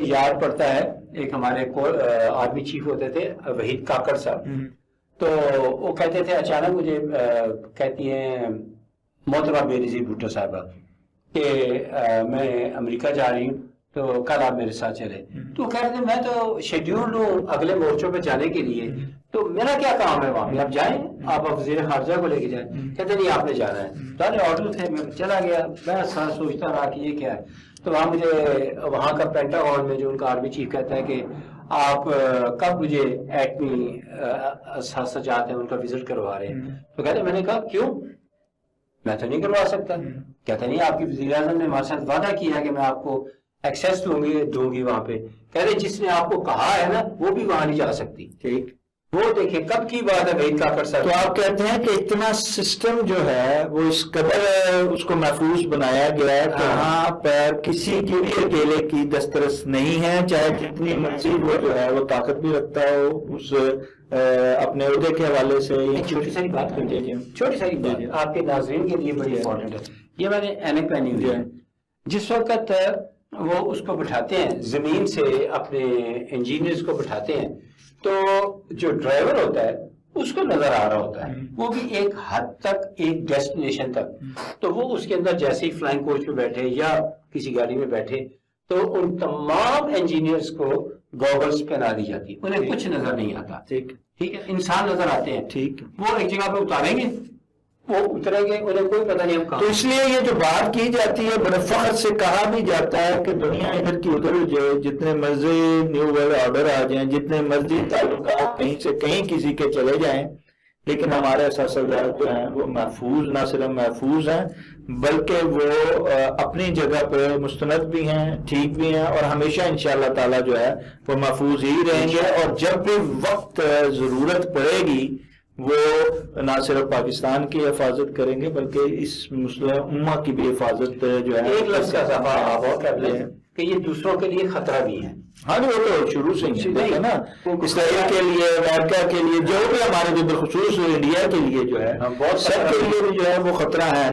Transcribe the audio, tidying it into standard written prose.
یاد پڑتا ہے ایک ہمارے آرمی چیف ہوتے تھے وحید کاکڑ صاحب، تو وہ کہتے تھے اچانک مجھے کہتی ہیں محترمہ بے نظیر بھٹو صاحبہ کہ میں امریکہ جا رہی ہوں تو کل آپ میرے ساتھ چلے. تو وہ کہہ رہے تھے میں تو شیڈیولڈ ہوں اگلے مورچوں پہ جانے کے لیے، تو میرا کیا کام ہے وہاں پہ، آپ جائیں، آپ وزیر خارجہ کو لے کے جائیں. کہتے نہیں آپ نے جانا ہے. سارے آرڈر تھے، میں چلا گیا. میں سوچتا رہا کہ یہ کیا ہے. تو وہاں مجھے وہاں کا پینٹاگون میں جو ان کا آرمی چیف کہتا ہے کہ آپ کب مجھے ایٹمی اساسات ہیں ان کا وزٹ کروا رہے ہیں. تو کہتے میں نے کہا کیوں، میں تو نہیں کروا سکتا. کہتے نہیں آپ کی وزیر اعظم نے ہمارے ساتھ وعدہ کیا کہ میں آپ کو ایکسیس دوں گی وہاں پہ. کہتے جس نے آپ کو کہا ہے نا وہ بھی وہاں نہیں جا سکتی. ٹھیک، وہ دیکھیں کب کی بات ہے وحید کاکڑ صاحب. تو آپ کہتے ہیں کہ اتنا سسٹم جو ہے وہ اس قدر اس کو محفوظ بنایا گیا ہے کہ وہاں پر کسی کی بھی اکیلے کی دسترس نہیں ہے، چاہے جتنی مرضی وہ جو ہے وہ طاقت بھی رکھتا ہو اس اپنے عہدے کے حوالے سے. چھوٹی ساری بات کر دیجیے، چھوٹی ساری بات آپ کے ناظرین کے لیے بڑی امپورٹنٹ ہے. یہ میں نے اینک پہنی ہوئی ہے. جس وقت وہ اس کو بٹھاتے ہیں زمین سے، اپنے انجینئرز کو بٹھاتے ہیں، تو جو ڈرائیور ہوتا ہے اس کو نظر آ رہا ہوتا ہے، وہ بھی ایک حد تک، ایک ڈیسٹینیشن تک. تو وہ اس کے اندر جیسے ہی فلائنگ کوچ پہ بیٹھے یا کسی گاڑی میں بیٹھے تو ان تمام انجینئرز کو گوگلز پہنا دی جاتی ہے، انہیں کچھ نظر نہیں آتا. ٹھیک ہے، انسان نظر آتے ہیں. ٹھیک، وہ ایک جگہ پہ اتاریں گے، وہ اتریں گے، انہیں کوئی پتہ نہیں ہم کہاں. تو اس لیے یہ جو بات کی جاتی ہے بڑے فخر سے کہا بھی جاتا ہے کہ دنیا ادھر کی ادھر جائے، جتنے مرضی نیو ورلڈ آرڈر آ جائیں، جتنے مرضی تعلقات کہیں سے کہیں کسی کے چلے جائیں، لیکن ہمارے اساسات جو ہیں وہ محفوظ، نہ صرف محفوظ ہیں بلکہ وہ اپنی جگہ پہ مستند بھی ہیں، ٹھیک بھی ہیں، اور ہمیشہ انشاءاللہ تعالی جو ہے وہ محفوظ ہی رہیں گے. اور جب بھی وقت ضرورت پڑے گی وہ نہ صرف پاکستان کی حفاظت کریں گے بلکہ اس مسلم امہ کی بھی حفاظت جو ہے. ایک لفظ کا اضافہ آپ اور کر لیں کہ یہ دوسروں کے لیے خطرہ بھی ہے. ہاں وہ تو شروع سے ہی ہے نا، اسرائیل کے لیے، امریکہ کے لیے، جو بھی ہمارے جو بالخصوص انڈیا کے لیے جو ہے سب کے لیے بھی جو ہے وہ خطرہ ہے.